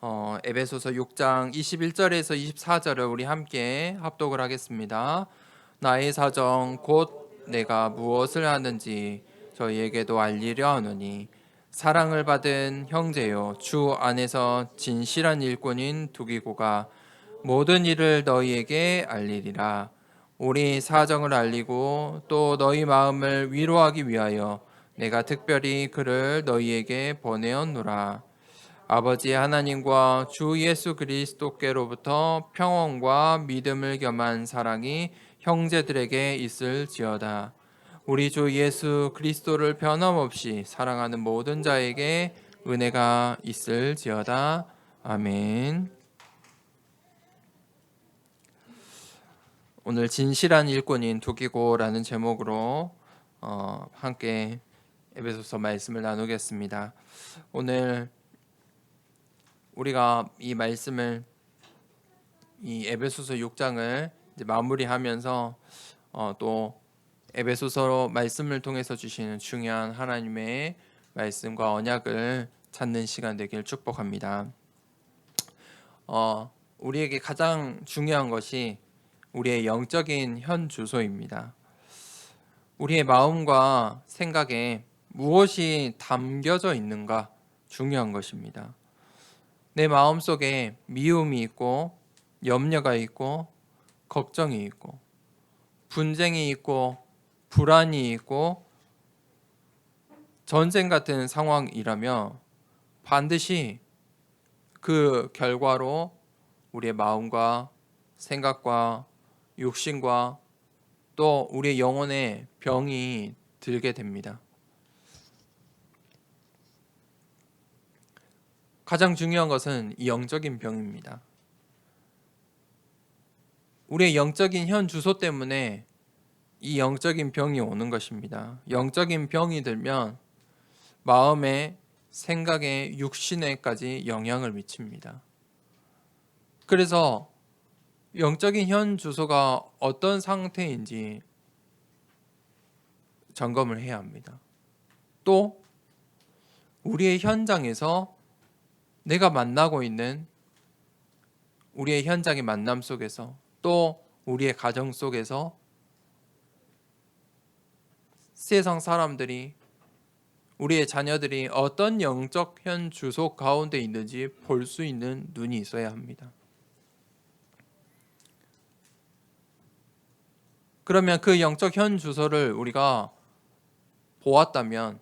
에베소서 6장 21절에서 24절을 우리 함께 합독을 하겠습니다. 나의 사정 곧 내가 무엇을 하는지 저희에게도 알리려 하노니 사랑을 받은 형제요 주 안에서 진실한 일꾼인 두기고가 모든 일을 너희에게 알리리라. 우리 사정을 알리고 또 너희 마음을 위로하기 위하여 내가 특별히 그를 너희에게 보내었노라. 아버지 하나님과 주 예수 그리스도께로부터 평온과 믿음을 겸한 사랑이 형제들에게 있을지어다. 우리 주 예수 그리스도를 변함없이 사랑하는 모든 자에게 은혜가 있을지어다. 아멘. 오늘 진실한 일꾼인 두기고라는 제목으로 함께 에베소서 말씀을 나누겠습니다. 오늘 우리가 이 말씀을 이 에베소서 6장을 이제 마무리하면서 또 에베소서 말씀을 통해서 주시는 중요한 하나님의 말씀과 언약을 찾는 시간 되길 축복합니다. 우리에게 가장 중요한 것이 우리의 영적인 현 주소입니다. 우리의 마음과 생각에 무엇이 담겨져 있는가 중요한 것입니다. 내 마음속에 미움이 있고 염려가 있고 걱정이 있고 분쟁이 있고 불안이 있고 전쟁 같은 상황이라면 반드시 그 결과로 우리의 마음과 생각과 육신과 또 우리의 영혼에 병이 들게 됩니다. 가장 중요한 것은 이 영적인 병입니다. 우리의 영적인 현 주소 때문에 이 영적인 병이 오는 것입니다. 영적인 병이 들면 마음에, 생각에, 육신에까지 영향을 미칩니다. 그래서 영적인 현 주소가 어떤 상태인지 점검을 해야 합니다. 또 우리의 현장에서 내가 만나고 있는 우리의 현장의 만남 속에서 또 우리의 가정 속에서 세상 사람들이 우리의 자녀들이 어떤 영적 현 주소 가운데 있는지 볼 수 있는 눈이 있어야 합니다. 그러면 그 영적 현 주소를 우리가 보았다면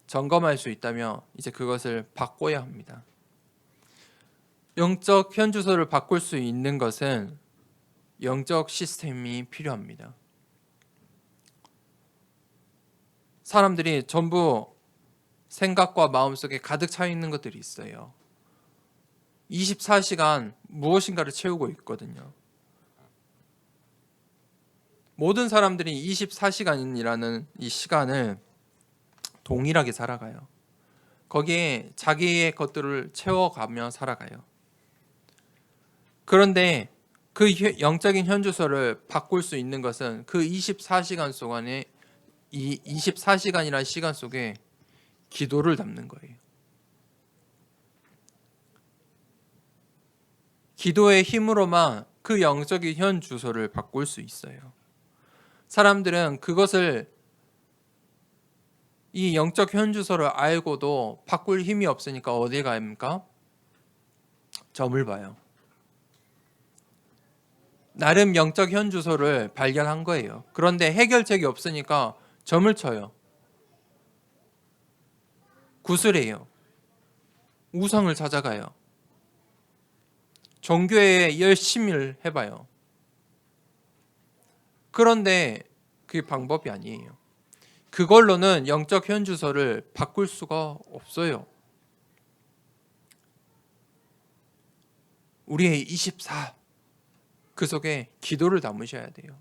점검할 수 있다면 이제 그것을 바꿔야 합니다. 영적 현 주소를 바꿀 수 있는 것은 영적 시스템이 필요합니다. 사람들이 전부 생각과 마음속에 가득 차 있는 것들이 있어요. 24시간 무엇인가를 채우고 있거든요. 모든 사람들이 24시간이라는 이 시간을 동일하게 살아가요. 거기에 자기의 것들을 채워가며 살아가요. 그런데 그 영적인 현주소를 바꿀 수 있는 것은 그 24시간 동안에 이 24시간이라는 시간 속에 기도를 담는 거예요. 기도의 힘으로만 그 영적인 현 주소를 바꿀 수 있어요. 사람들은 그것을 이 영적 현 주소를 알고도 바꿀 힘이 없으니까 어디 갑니까? 점을 봐요. 나름 영적 현 주소를 발견한 거예요. 그런데 해결책이 없으니까 점을 쳐요. 구슬해요. 우상을 찾아가요. 종교에 열심히 해봐요. 그런데 그게 방법이 아니에요. 그걸로는 영적 현 주소를 바꿀 수가 없어요. 우리의 24, 그 속에 기도를 담으셔야 돼요.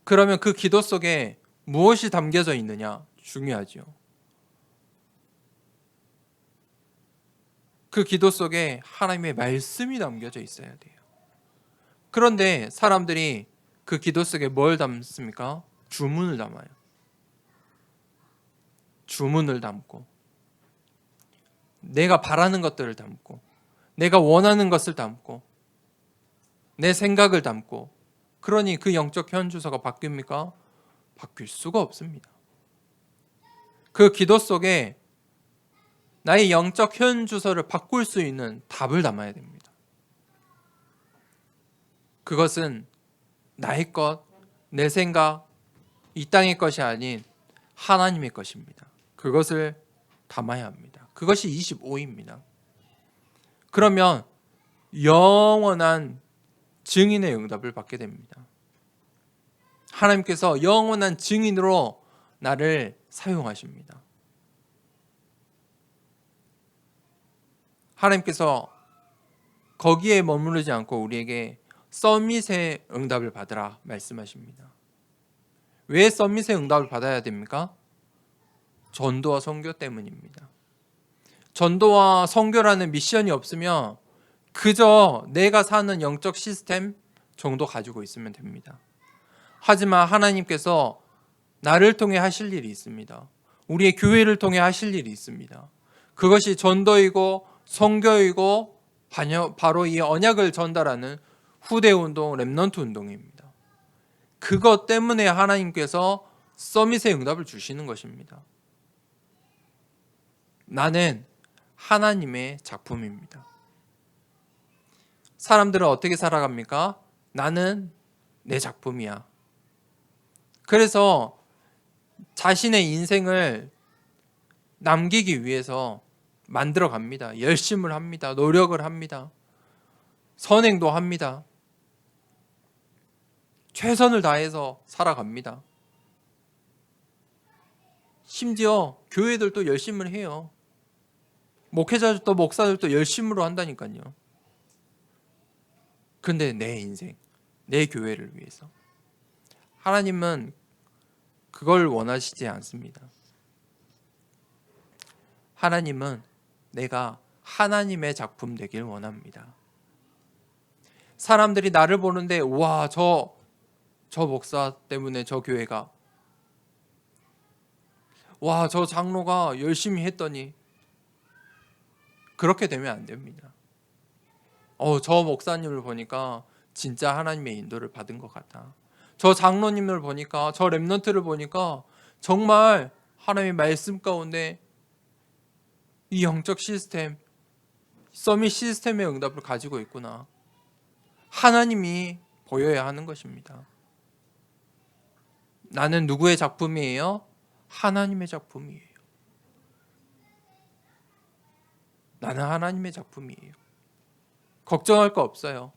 그러면 그 기도 속에 무엇이 담겨져 있느냐? 중요하죠. 그 기도 속에 하나님의 말씀이 담겨져 있어야 돼요. 그런데 사람들이 그 기도 속에 뭘 담습니까? 주문을 담아요. 주문을 담고 내가 바라는 것들을 담고, 내가 원하는 것을 담고, 내 생각을 담고, 그러니 그 영적 현주소가 바뀝니까? 바뀔 수가 없습니다. 그 기도 속에 나의 영적 현주소를 바꿀 수 있는 답을 담아야 됩니다. 그것은 나의 것, 내 생각, 이 땅의 것이 아닌 하나님의 것입니다. 그것을 담아야 합니다. 그것이 25입니다. 그러면 영원한 증인의 응답을 받게 됩니다. 하나님께서 영원한 증인으로 나를 사용하십니다. 하나님께서 거기에 머무르지 않고 우리에게 서밋의 응답을 받으라 말씀하십니다. 왜 서밋의 응답을 받아야 됩니까? 전도와 선교 때문입니다. 전도와 선교라는 미션이 없으면 그저 내가 사는 영적 시스템 정도 가지고 있으면 됩니다. 하지만 하나님께서 나를 통해 하실 일이 있습니다. 우리의 교회를 통해 하실 일이 있습니다. 그것이 전도이고 선교이고 바로 이 언약을 전달하는 후대운동, 렘넌트 운동입니다. 그것 때문에 하나님께서 서밋의 응답을 주시는 것입니다. 나는 하나님의 작품입니다. 사람들은 어떻게 살아갑니까? 나는 내 작품이야. 그래서 자신의 인생을 남기기 위해서 만들어 갑니다. 열심을 합니다. 노력을 합니다. 선행도 합니다. 최선을 다해서 살아갑니다. 심지어 교회들도 열심을 해요. 목회자들도 목사들도 열심으로 한다니까요. 근데 내 인생, 내 교회를 위해서. 하나님은 그걸 원하시지 않습니다. 하나님은 내가 하나님의 작품 되길 원합니다. 사람들이 나를 보는데 와, 저 목사 때문에 저 교회가, 와, 저 장로가 열심히 했더니, 그렇게 되면 안 됩니다. 저 목사님을 보니까 진짜 하나님의 인도를 받은 것 같다. 저 장로님을 보니까, 저 렘넌트를 보니까 정말 하나님의 말씀 가운데 이 영적 시스템, 서밋 시스템의 응답을 가지고 있구나. 하나님이 보여야 하는 것입니다. 나는 누구의 작품이에요? 하나님의 작품이에요. 나는 하나님의 작품이에요. 걱정할 거 없어요.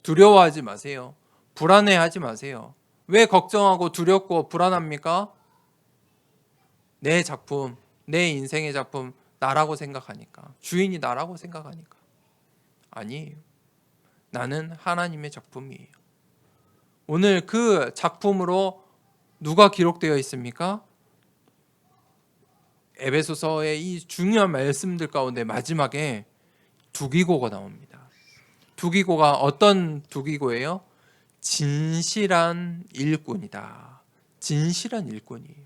두려워하지 마세요. 불안해하지 마세요. 왜 걱정하고 두렵고 불안합니까? 내 작품, 내 인생의 작품 나라고 생각하니까, 주인이 나라고 생각하니까. 아니에요. 나는 하나님의 작품이에요. 오늘 그 작품으로 누가 기록되어 있습니까? 에베소서의 이 중요한 말씀들 가운데 마지막에 두기고가 나옵니다. 두기고가 어떤 두기고예요? 진실한 일꾼이다. 진실한 일꾼이에요.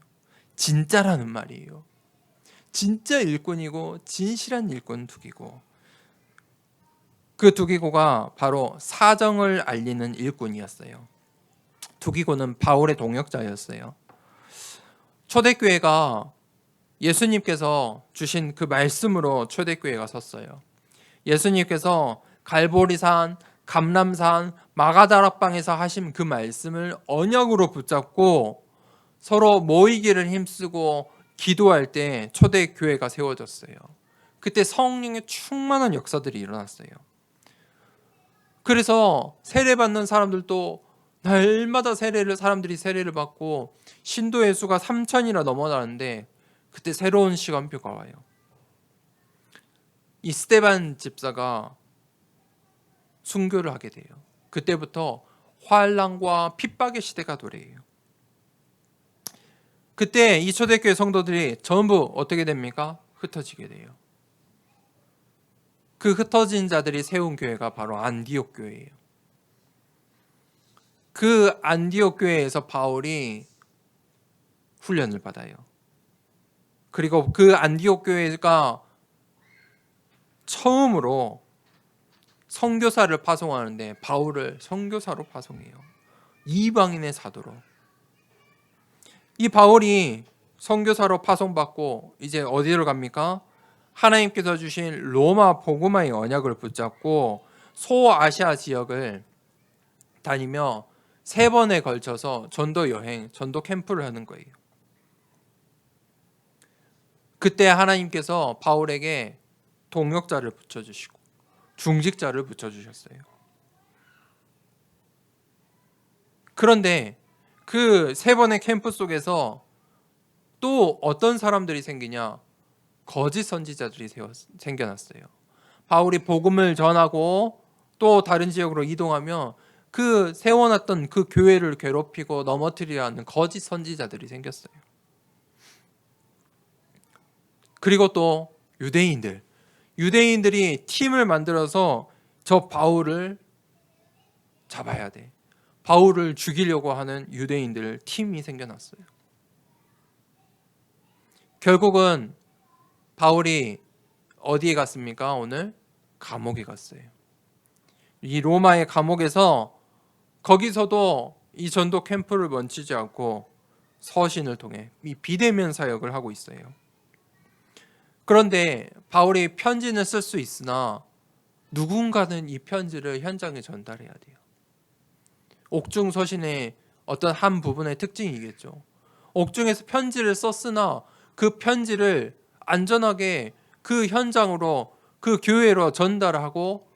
진짜라는 말이에요. 진짜 일꾼이고 진실한 일꾼 두기고. 그 두기고가 바로 사정을 알리는 일꾼이었어요. 두기고는 바울의 동역자였어요. 초대교회가 예수님께서 주신 그 말씀으로 초대교회가 섰어요. 예수님께서 갈보리산, 감람산, 마가다락방에서 하신 그 말씀을 언약으로 붙잡고 서로 모이기를 힘쓰고 기도할 때 초대교회가 세워졌어요. 그때 성령의 충만한 역사들이 일어났어요. 그래서 세례받는 사람들도 날마다 사람들이 세례를 받고 신도의 수가 3,000이나 넘어나는데 그때 새로운 시간표가 와요. 이 스데반 집사가 순교를 하게 돼요. 그때부터 환난과 핍박의 시대가 도래해요. 그때 이 초대교회 성도들이 전부 어떻게 됩니까? 흩어지게 돼요. 그 흩어진 자들이 세운 교회가 바로 안디옥 교회예요. 그 안디옥 교회에서 바울이 훈련을 받아요. 그리고 그 안디옥 교회가 처음으로 선교사를 파송하는데 바울을 선교사로 파송해요. 이방인의 사도로. 이 바울이 선교사로 파송받고 이제 어디로 갑니까? 하나님께서 주신 로마 복음화의 언약을 붙잡고 소아시아 지역을 다니며 3번에 걸쳐서 전도 여행, 전도 캠프를 하는 거예요. 그때 하나님께서 바울에게 동역자를 붙여주시고 중직자를 붙여주셨어요. 그런데 그 3번의 캠프 속에서 또 어떤 사람들이 생기냐? 거짓 선지자들이 생겨났어요. 바울이 복음을 전하고 또 다른 지역으로 이동하며 그 세워놨던 그 교회를 괴롭히고 넘어뜨리려 하는 거짓 선지자들이 생겼어요. 그리고 또 유대인들이 팀을 만들어서 저 바울을 잡아야 돼. 바울을 죽이려고 하는 유대인들 팀이 생겨났어요. 결국은 바울이 어디에 갔습니까? 오늘 감옥에 갔어요. 이 로마의 감옥에서 거기서도 이 전도 캠프를 멈추지 않고 서신을 통해 이 비대면 사역을 하고 있어요. 그런데 바울이 편지는 쓸 수 있으나 누군가는 이 편지를 현장에 전달해야 돼요. 옥중 서신의 어떤 한 부분의 특징이겠죠. 옥중에서 편지를 썼으나 그 편지를 안전하게 그 현장으로 그 교회로 전달하고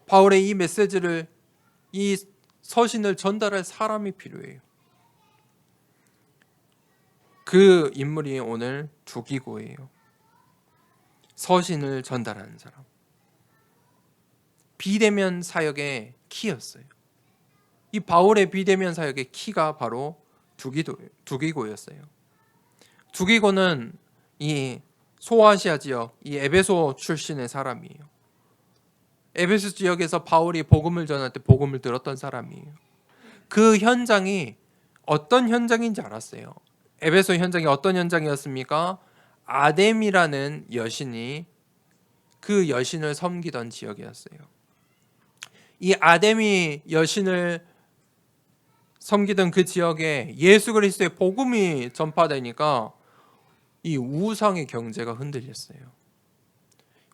바울의 이 메시지를 이 서신을 전달할 사람이 필요해요. 그 인물이 오늘 두기고예요. 서신을 전달하는 사람. 비대면 사역의 키였어요. 이 바울의 비대면 사역의 키가 바로 두기고였어요. 두기고는 이 소아시아 지역, 이 에베소 출신의 사람이에요. 에베소 지역에서 바울이 복음을 전할 때 복음을 들었던 사람이에요. 그 현장이 어떤 현장인지 알았어요. 에베소 현장이 어떤 현장이었습니까? 아뎀이라는 여신이 그 여신을 섬기던 지역이었어요. 이 아데미 여신을 섬기던 그 지역에 예수 그리스도의 복음이 전파되니까 이 우상의 경제가 흔들렸어요.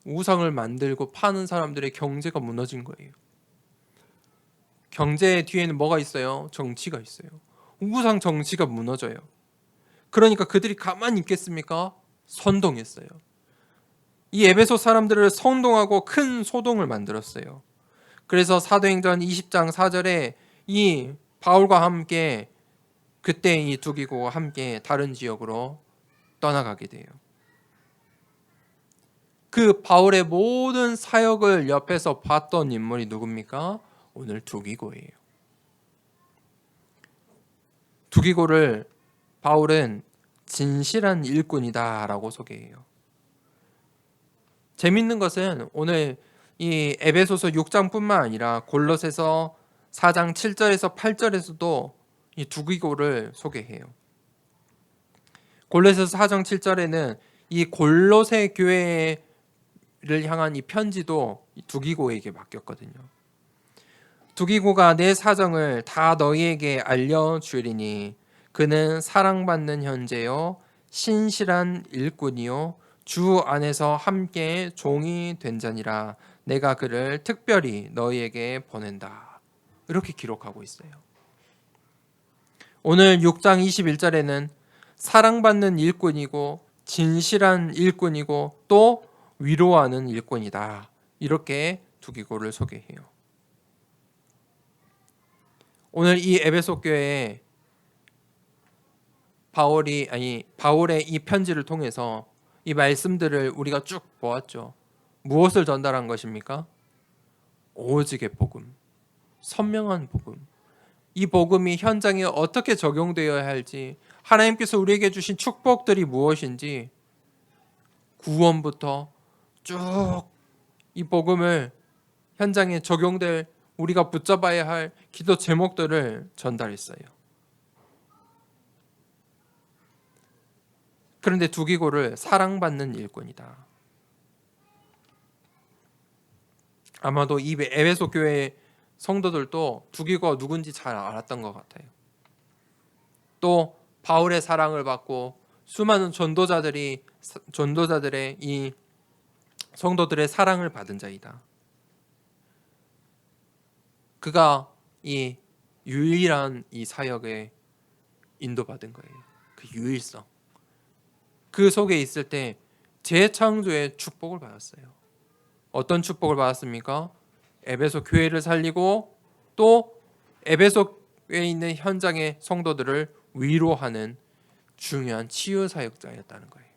우상을 만들고 파는 사람들의 경제가 무너진 거예요. 경제 뒤에는 뭐가 있어요? 정치가 있어요. 우상 정치가 무너져요. 그러니까 그들이 가만히 있겠습니까? 선동했어요. 이 에베소 사람들을 선동하고 큰 소동을 만들었어요. 그래서 사도행전 20장 4절에 이 바울과 함께 그때 이 두기고와 함께 다른 지역으로 떠나가게 돼요. 그 바울의 모든 사역을 옆에서 봤던 인물이 누굽니까? 오늘 두기고예요. 두기고를 바울은 진실한 일꾼이다라고 소개해요. 재밌는 것은 오늘 이 에베소서 6장뿐만 아니라 골로새서 4장 7절에서 8절에서도 이 두기고를 소개해요. 골로새서 4장 7절에는 이 골로새 교회를 향한 이 편지도 두기고에게 맡겼거든요. 두기고가 내 사정을 다 너희에게 알려주리니 그는 사랑받는 현재요 신실한 일꾼이요 주 안에서 함께 종이 된 자니라. 내가 그를 특별히 너희에게 보낸다. 이렇게 기록하고 있어요. 오늘 6장 21절에는 사랑받는 일꾼이고 진실한 일꾼이고 또 위로하는 일꾼이다. 이렇게 두기고를 소개해요. 오늘 이 에베소 교회에 바울의 이 편지를 통해서 이 말씀들을 우리가 쭉 보았죠. 무엇을 전달한 것입니까? 오직의 복음, 선명한 복음. 이 복음이 현장에 어떻게 적용되어야 할지, 하나님께서 우리에게 주신 축복들이 무엇인지 구원부터 쭉 이 복음을 현장에 적용될 우리가 붙잡아야 할 기도 제목들을 전달했어요. 그런데 두기고를 사랑받는 일꾼이다. 아마도 이 에베소 교회 성도들도 두기고가 누군지 잘 알았던 것 같아요. 또 바울의 사랑을 받고 수많은 전도자들의 이 성도들의 사랑을 받은 자이다. 그가 이 유일한 이 사역에 인도받은 거예요. 그 유일성. 그 속에 있을 때 재창조의 축복을 받았어요. 어떤 축복을 받았습니까? 에베소 교회를 살리고 또 에베소에 있는 현장의 성도들을 위로하는 중요한 치유 사역자였다는 거예요.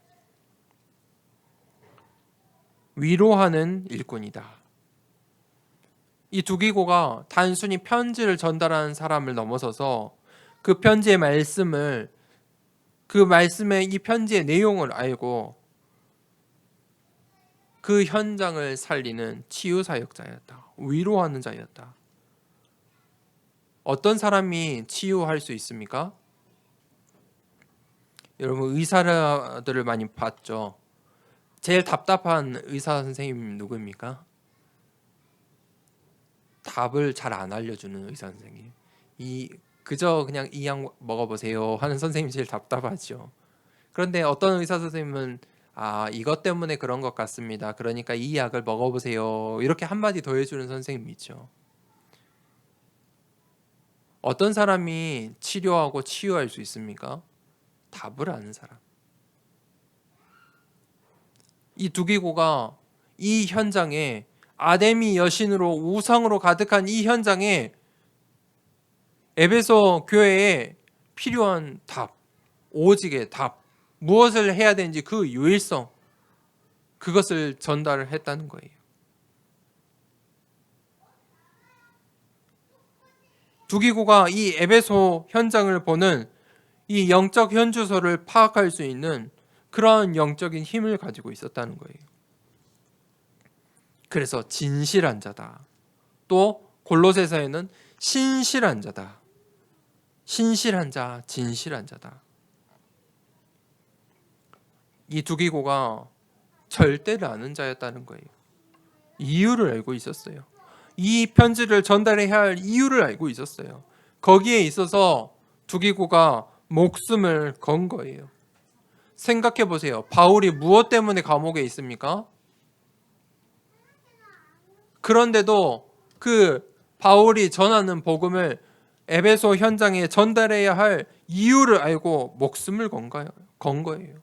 위로하는 일꾼이다. 이 두기고가 단순히 편지를 전달하는 사람을 넘어서서 그 편지의 말씀을 그 말씀의 이 편지의 내용을 알고 그 현장을 살리는 치유 사역자였다. 위로하는 자였다. 어떤 사람이 치유할 수 있습니까? 여러분 의사들을 많이 봤죠. 제일 답답한 의사 선생님 누구입니까? 답을 잘 안 알려주는 의사 선생님. 그저 그냥 이 약 먹어보세요 하는 선생님이 제일 답답하죠. 그런데 어떤 의사 선생님은 이것 때문에 그런 것 같습니다. 그러니까 이 약을 먹어보세요. 이렇게 한마디 더 해주는 선생님이 있죠. 어떤 사람이 치료하고 치유할 수 있습니까? 답을 아는 사람. 이 두기고가 이 현장에 아데미 여신으로 우상으로 가득한 이 현장에 에베소 교회에 필요한 답, 오직의 답, 무엇을 해야 되는지 그 유일성, 그것을 전달을 했다는 거예요. 두기고가 이 에베소 현장을 보는 이 영적 현주소를 파악할 수 있는 그러한 영적인 힘을 가지고 있었다는 거예요. 그래서 진실한 자다. 또 골로새서에는 신실한 자다. 신실한 자, 진실한 자다. 이 두기고가 절대를 아는 자였다는 거예요. 이유를 알고 있었어요. 이 편지를 전달해야 할 이유를 알고 있었어요. 거기에 있어서 두기고가 목숨을 건 거예요. 생각해 보세요. 바울이 무엇 때문에 감옥에 있습니까? 그런데도 그 바울이 전하는 복음을 에베소 현장에 전달해야 할 이유를 알고 목숨을 건 거예요.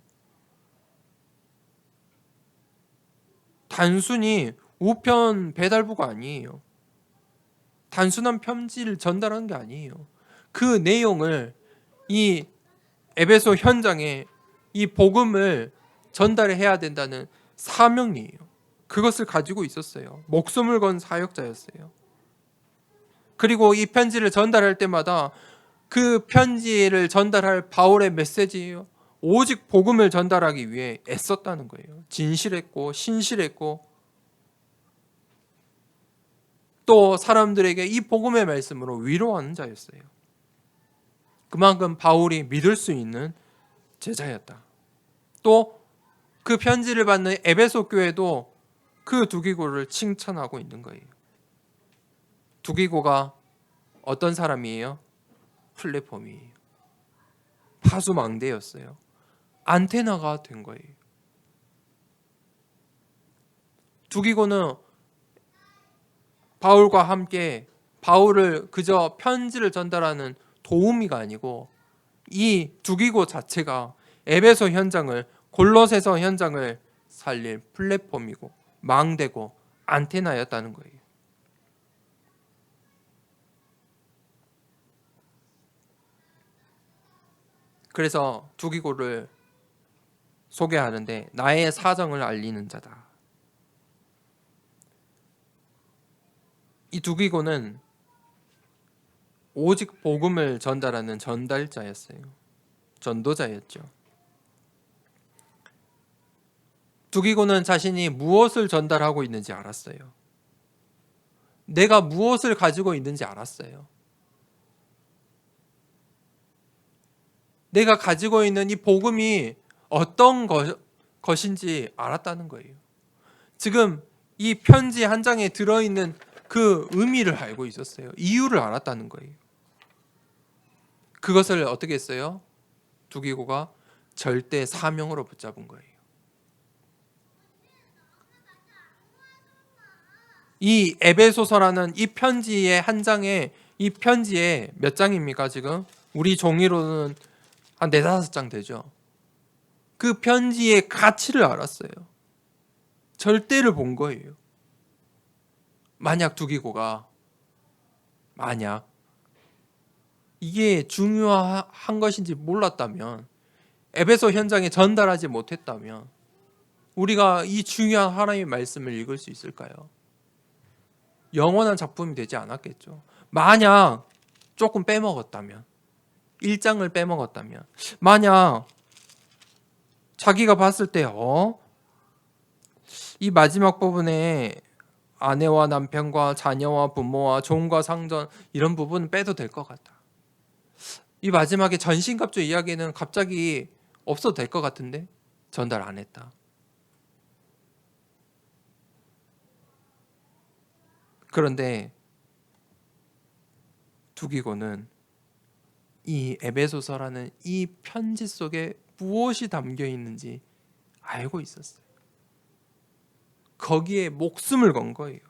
단순히 우편 배달부가 아니에요. 단순한 편지를 전달한 게 아니에요. 그 내용을 이 에베소 현장에 이 복음을 전달해야 된다는 사명이에요. 그것을 가지고 있었어요. 목숨을 건 사역자였어요. 그리고 이 편지를 전달할 때마다 그 편지를 전달할 바울의 메시지예요. 오직 복음을 전달하기 위해 애썼다는 거예요. 진실했고 신실했고 또 사람들에게 이 복음의 말씀으로 위로하는 자였어요. 그만큼 바울이 믿을 수 있는 제자였다. 또 그 편지를 받는 에베소 교회도 그 두기고를 칭찬하고 있는 거예요. 두기고가 어떤 사람이에요? 플랫폼이에요. 파수망대였어요. 안테나가 된 거예요. 두기고는 바울과 함께 바울을 그저 편지를 전달하는 도우미가 아니고 이 두기고 자체가 에베소 현장을 골로새서 현장을 살릴 플랫폼이고 망대고 안테나였다는 거예요. 그래서 두기고를 소개하는데 나의 사정을 알리는 자다. 이 두기고는 오직 복음을 전달하는 전달자였어요. 전도자였죠. 두기고는 자신이 무엇을 전달하고 있는지 알았어요. 내가 무엇을 가지고 있는지 알았어요. 내가 가지고 있는 이 복음이 어떤 것인지 알았다는 거예요. 지금 이 편지 한 장에 들어있는 그 의미를 알고 있었어요. 이유를 알았다는 거예요. 그것을 어떻게 했어요? 두기고가 절대 사명으로 붙잡은 거예요. 이 에베소서라는 이 편지의 한 장에, 이 편지에 몇 장입니까 지금? 우리 종이로는 한 4-5장 되죠. 그 편지의 가치를 알았어요. 절대를 본 거예요. 만약 두기고가 만약 이게 중요한 것인지 몰랐다면, 에베소 현장에 전달하지 못했다면 우리가 이 중요한 하나님의 말씀을 읽을 수 있을까요? 영원한 작품이 되지 않았겠죠. 만약 조금 빼먹었다면, 1장을 빼먹었다면, 만약 자기가 봤을 때 이 마지막 부분에 아내와 남편과 자녀와 부모와 종과 상전 이런 부분은 빼도 될 것 같다. 이 마지막에 전신갑주 이야기는 갑자기 없어도 될 것 같은데 전달 안 했다. 그런데 두기고는 이 에베소서라는 이 편지 속에 무엇이 담겨 있는지 알고 있었어요. 거기에 목숨을 건 거예요.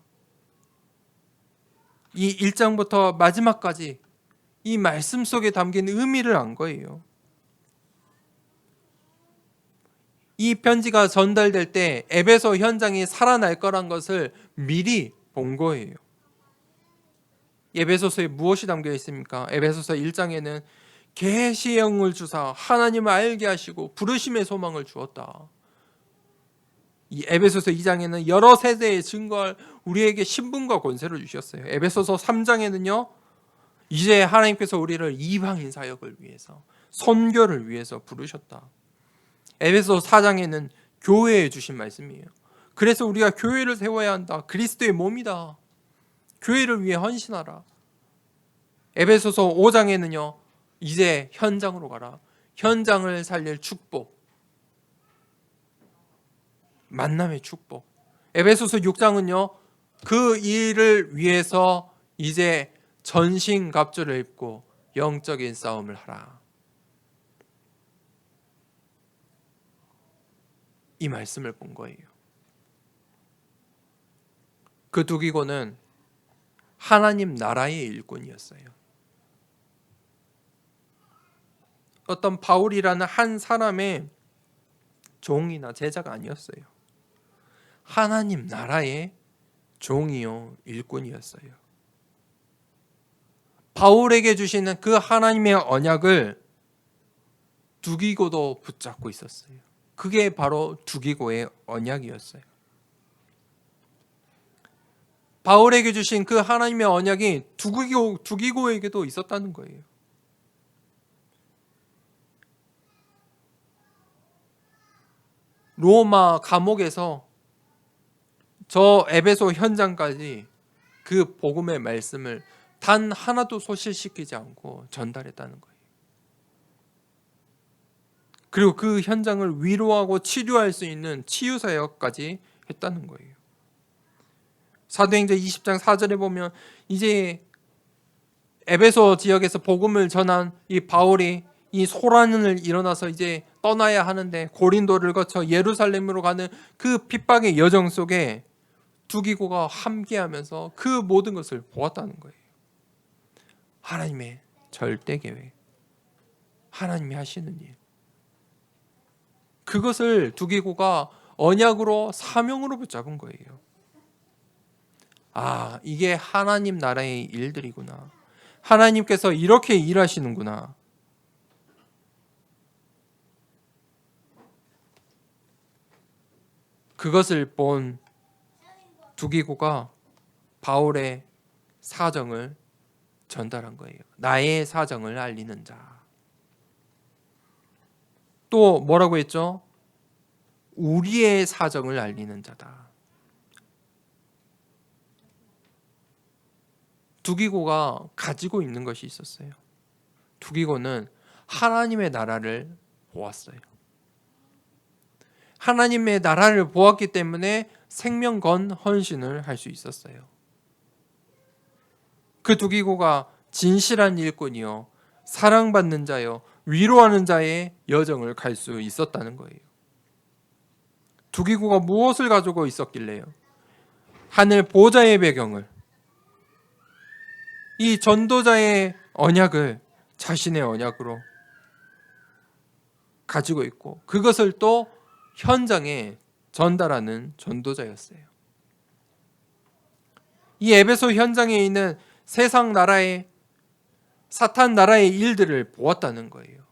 이 1장부터 마지막까지 이 말씀 속에 담긴 의미를 안 거예요. 이 편지가 전달될 때 에베소 현장이 살아날 거란 것을 미리 본 거예요. 에베소서에 무엇이 담겨 있습니까? 에베소서 1장에는 계시의 영을 주사 하나님을 알게 하시고 부르심의 소망을 주었다. 이 에베소서 2장에는 여러 세대의 증거할 우리에게 신분과 권세를 주셨어요. 에베소서 3장에는요, 이제 하나님께서 우리를 이방인 사역을 위해서, 선교를 위해서 부르셨다. 에베소서 4장에는 교회에 주신 말씀이에요. 그래서 우리가 교회를 세워야 한다. 그리스도의 몸이다. 교회를 위해 헌신하라. 에베소서 5장에는요, 이제 현장으로 가라. 현장을 살릴 축복, 만남의 축복. 에베소서 6장은요, 그 일을 위해서 이제 전신갑주를 입고 영적인 싸움을 하라. 이 말씀을 본 거예요. 그 두기고는 하나님 나라의 일꾼이었어요. 어떤 바울이라는 한 사람의 종이나 제자가 아니었어요. 하나님 나라의 종이요, 일꾼이었어요. 바울에게 주시는 그 하나님의 언약을 두기고도 붙잡고 있었어요. 그게 바로 두기고의 언약이었어요. 바울에게 주신 그 하나님의 언약이 두기고에게도 있었다는 거예요. 로마 감옥에서 저 에베소 현장까지 그 복음의 말씀을 단 하나도 소실시키지 않고 전달했다는 거예요. 그리고 그 현장을 위로하고 치료할 수 있는 치유사역까지 했다는 거예요. 사도행전 20장 4절에 보면 이제 에베소 지역에서 복음을 전한 이 바울이 이 소란을 일어나서 이제 떠나야 하는데 고린도를 거쳐 예루살렘으로 가는 그 핍박의 여정 속에 두기고가 함께하면서 그 모든 것을 보았다는 거예요. 하나님의 절대 계획, 하나님이 하시는 일, 그것을 두기고가 언약으로 사명으로 붙잡은 거예요. 아, 이게 하나님 나라의 일들이구나. 하나님께서 이렇게 일하시는구나. 그것을 본 두기고가 바울의 사정을 전달한 거예요. 나의 사정을 알리는 자. 또 뭐라고 했죠? 우리의 사정을 알리는 자다. 두기고가 가지고 있는 것이 있었어요. 두기고는 하나님의 나라를 보았어요. 하나님의 나라를 보았기 때문에 생명 건 헌신을 할 수 있었어요. 그 두기고가 진실한 일꾼이요, 사랑받는 자요, 위로하는 자의 여정을 갈 수 있었다는 거예요. 두기고가 무엇을 가지고 있었길래요? 하늘 보좌의 배경을, 이 전도자의 언약을 자신의 언약으로 가지고 있고, 그것을 또 현장에 전달하는 전도자였어요. 이 에베소 현장에 있는 세상 나라의, 사탄 나라의 일들을 보았다는 거예요.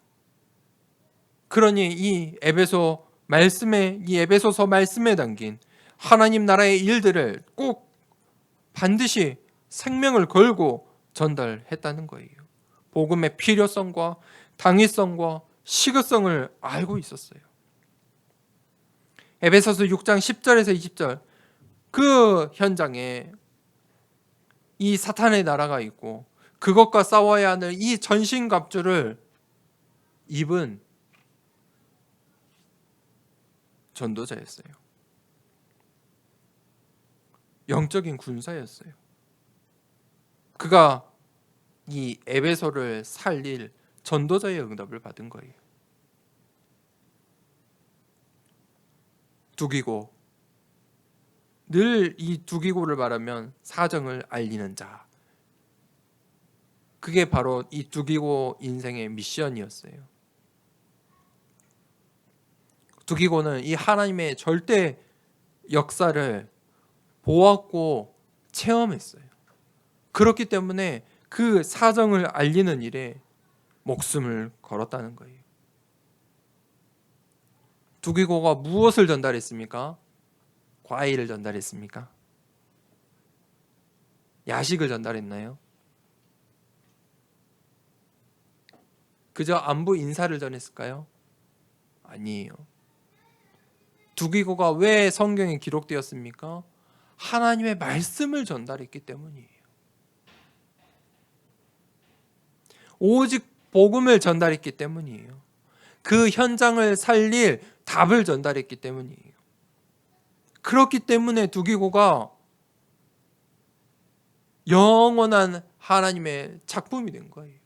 그러니 이 에베소서 말씀에 담긴 하나님 나라의 일들을 꼭 반드시 생명을 걸고 전달했다는 거예요. 복음의 필요성과 당위성과 시급성을 알고 있었어요. 에베소서 6장 10절에서 20절, 그 현장에 이 사탄의 나라가 있고 그것과 싸워야 하는 이 전신갑주를 입은 전도자였어요. 영적인 군사였어요. 그가 이 에베소를 살릴 전도자의 응답을 받은 거예요. 두기고, 늘 이 두기고를 말하면 사정을 알리는 자, 그게 바로 이 두기고 인생의 미션이었어요. 두기고는 이 하나님의 절대 역사를 보았고 체험했어요. 그렇기 때문에 그 사정을 알리는 일에 목숨을 걸었다는 거예요. 두기고가 무엇을 전달했습니까? 과일을 전달했습니까? 야식을 전달했나요? 그저 안부 인사를 전했을까요? 아니에요. 두기고가 왜 성경에 기록되었습니까? 하나님의 말씀을 전달했기 때문이에요. 오직 복음을 전달했기 때문이에요. 그 현장을 살릴 답을 전달했기 때문이에요. 그렇기 때문에 두기고가 영원한 하나님의 작품이 된 거예요.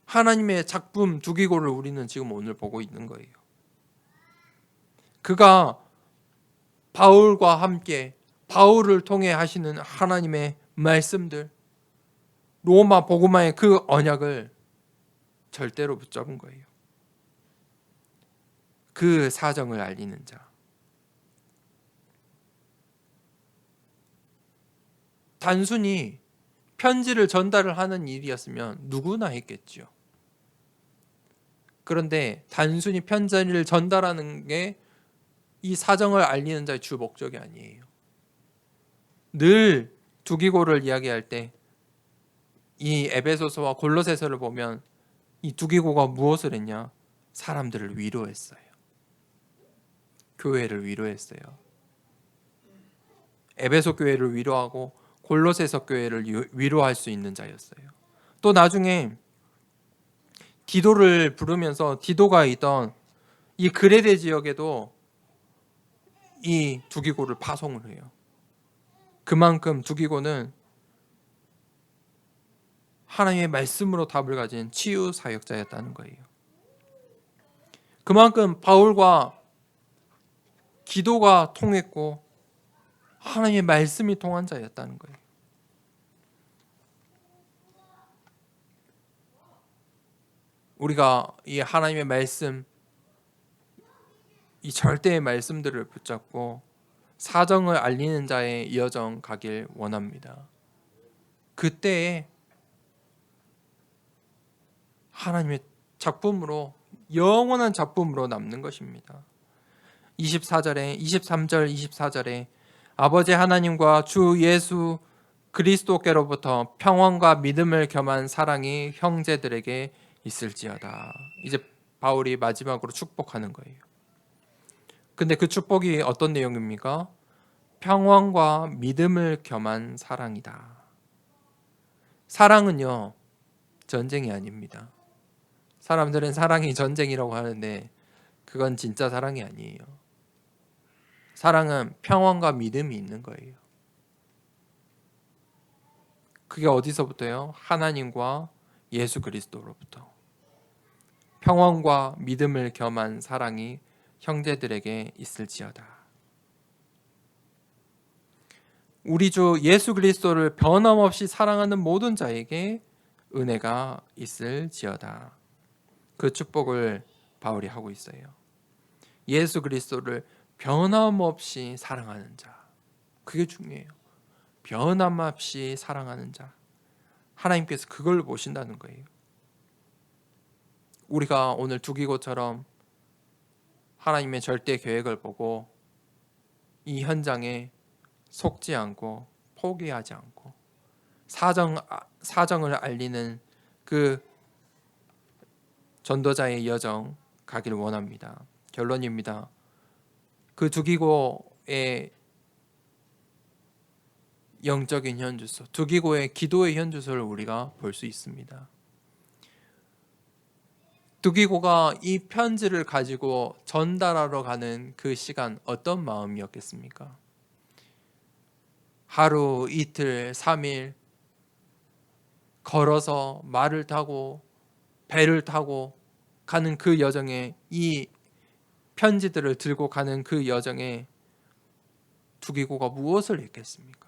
하나님의 작품 두기고를 우리는 지금 오늘 보고 있는 거예요. 그가 바울과 함께 바울을 통해 하시는 하나님의 말씀들, 로마 복음화의 그 언약을 절대로 붙잡은 거예요. 그 사정을 알리는 자. 단순히 편지를 전달을 하는 일이었으면 누구나 했겠죠. 그런데 단순히 편지를 전달하는 게 이 사정을 알리는 자의 주 목적이 아니에요. 늘 두기고를 이야기할 때 이 에베소서와 골로새서를 보면 이 두기고가 무엇을 했냐? 사람들을 위로했어요. 교회를 위로했어요. 에베소 교회를 위로하고 골로새서 교회를 위로할 수 있는 자였어요. 또 나중에 디도를 부르면서 디도가 있던 이 그레데 지역에도 이 두기고를 파송을 해요. 그만큼 두기고는 하나님의 말씀으로 답을 가진 치유 사역자였다는 거예요. 그만큼 바울과 기도가 통했고 하나님의 말씀이 통한 자였다는 거예요. 우리가 이 하나님의 말씀, 이 절대의 말씀들을 붙잡고 사정을 알리는 자의 여정 가길 원합니다. 그때에 하나님의 작품으로, 영원한 작품으로 남는 것입니다. 23절, 24절에 아버지 하나님과 주 예수 그리스도께로부터 평안과 믿음을 겸한 사랑이 형제들에게 있을지어다. 이제 바울이 마지막으로 축복하는 거예요. 근데 그 축복이 어떤 내용입니까? 평안과 믿음을 겸한 사랑이다. 사랑은요, 전쟁이 아닙니다. 사람들은 사랑이 전쟁이라고 하는데 그건 진짜 사랑이 아니에요. 사랑은 평안과 믿음이 있는 거예요. 그게 어디서부터요? 하나님과 예수 그리스도로부터. 평안과 믿음을 겸한 사랑이 형제들에게 있을지어다. 우리 주 예수 그리스도를 변함없이 사랑하는 모든 자에게 은혜가 있을지어다. 그 축복을 바울이 하고 있어요. 예수 그리스도를 변함없이 사랑하는 자. 그게 중요해요. 변함없이 사랑하는 자. 하나님께서 그걸 보신다는 거예요. 우리가 오늘 두기고처럼 하나님의 절대 계획을 보고 이 현장에 속지 않고 포기하지 않고 사정을 알리는 그 전도자의 여정 가기를 원합니다. 결론입니다. 그 두기고의 영적인 현주소, 두기고의 기도의 현주소를 우리가 볼 수 있습니다. 두기고가 이 편지를 가지고 전달하러 가는 그 시간 어떤 마음이었겠습니까? 하루, 이틀, 3일 걸어서 말을 타고 배를 타고 가는 그 여정에, 이 편지들을 들고 가는 그 여정에 두기고가 무엇을 했겠습니까?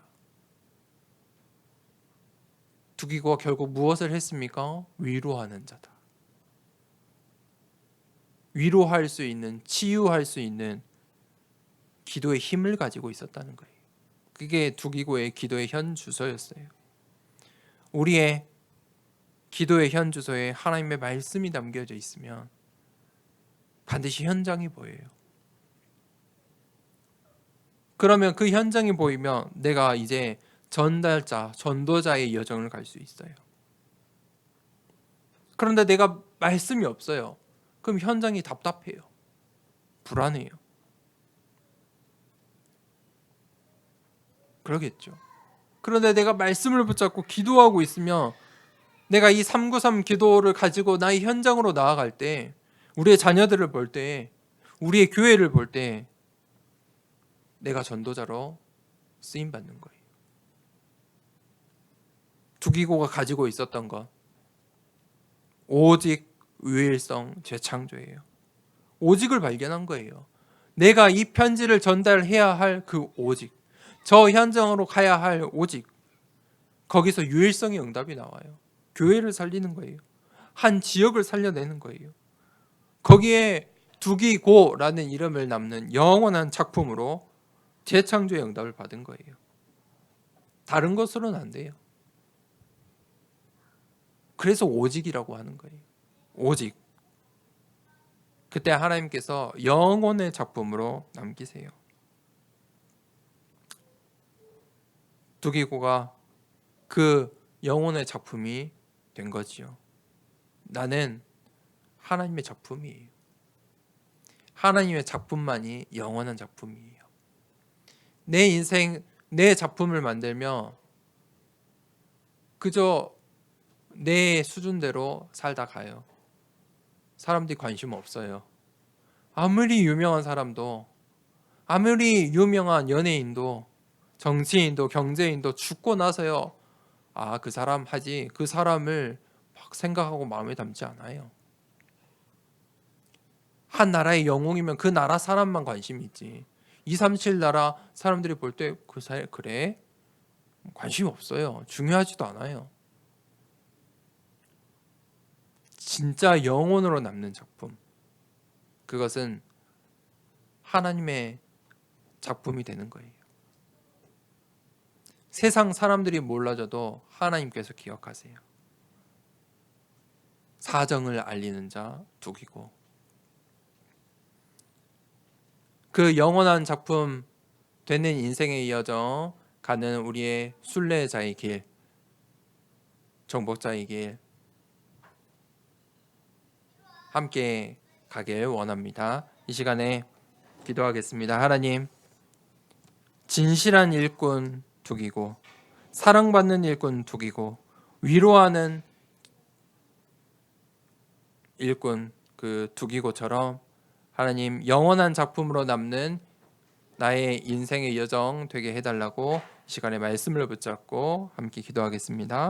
두기고가 결국 무엇을 했습니까? 위로하는 자다. 위로할 수 있는, 치유할 수 있는 기도의 힘을 가지고 있었다는 거예요. 그게 두기고의 기도의 현 주소였어요. 우리의 기도의 현 주소에 하나님의 말씀이 담겨져 있으면 반드시 현장이 보여요. 그러면 그 현장이 보이면 내가 이제 전달자, 전도자의 여정을 갈 수 있어요. 그런데 내가 말씀이 없어요. 그럼 현장이 답답해요. 불안해요. 그러겠죠. 그런데 내가 말씀을 붙잡고 기도하고 있으면 내가 이 393 기도를 가지고 나의 현장으로 나아갈 때, 우리의 자녀들을 볼 때, 우리의 교회를 볼 때 내가 전도자로 쓰임 받는 거예요. 두기고가 가지고 있었던 것, 오직 유일성 재창조예요. 오직을 발견한 거예요. 내가 이 편지를 전달해야 할 그 오직, 저 현장으로 가야 할 오직, 거기서 유일성의 응답이 나와요. 교회를 살리는 거예요. 한 지역을 살려내는 거예요. 거기에 두기고라는 이름을 남는 영원한 작품으로 재창조의 응답을 받은 거예요. 다른 것으로는 안 돼요. 그래서 오직이라고 하는 거예요. 오직. 그때 하나님께서 영혼의 작품으로 남기세요. 두기고가 그 영혼의 작품이 된 거지요. 나는 하나님의 작품이에요. 하나님의 작품만이 영원한 작품이에요. 내 인생, 내 작품을 만들며 그저 내 수준대로 살다 가요. 사람들이 관심 없어요. 아무리 유명한 사람도, 아무리 유명한 연예인도, 정치인도, 경제인도 죽고 나서요, 아, 그 사람 하지, 그 사람을 막 생각하고 마음에 담지 않아요. 한 나라의 영웅이면 그 나라 사람만 관심이 있지, 237 나라 사람들이 볼 때 그 사람 그래? 관심 없어요. 중요하지도 않아요. 진짜 영혼으로 남는 작품, 그것은 하나님의 작품이 되는 거예요. 세상 사람들이 몰라줘도 하나님께서 기억하세요. 사정을 알리는 자 두기고, 그 영원한 작품 되는 인생의 여정 가는 우리의 순례자의 길, 정복자의 길 함께 가길 원합니다. 이 시간에 기도하겠습니다. 하나님, 진실한 일꾼 두기고, 사랑받는 일꾼 두기고, 위로하는 일꾼 그 두기고처럼 하나님 영원한 작품으로 남는 나의 인생의 여정 되게 해달라고 이 시간에 말씀을 붙잡고 함께 기도하겠습니다.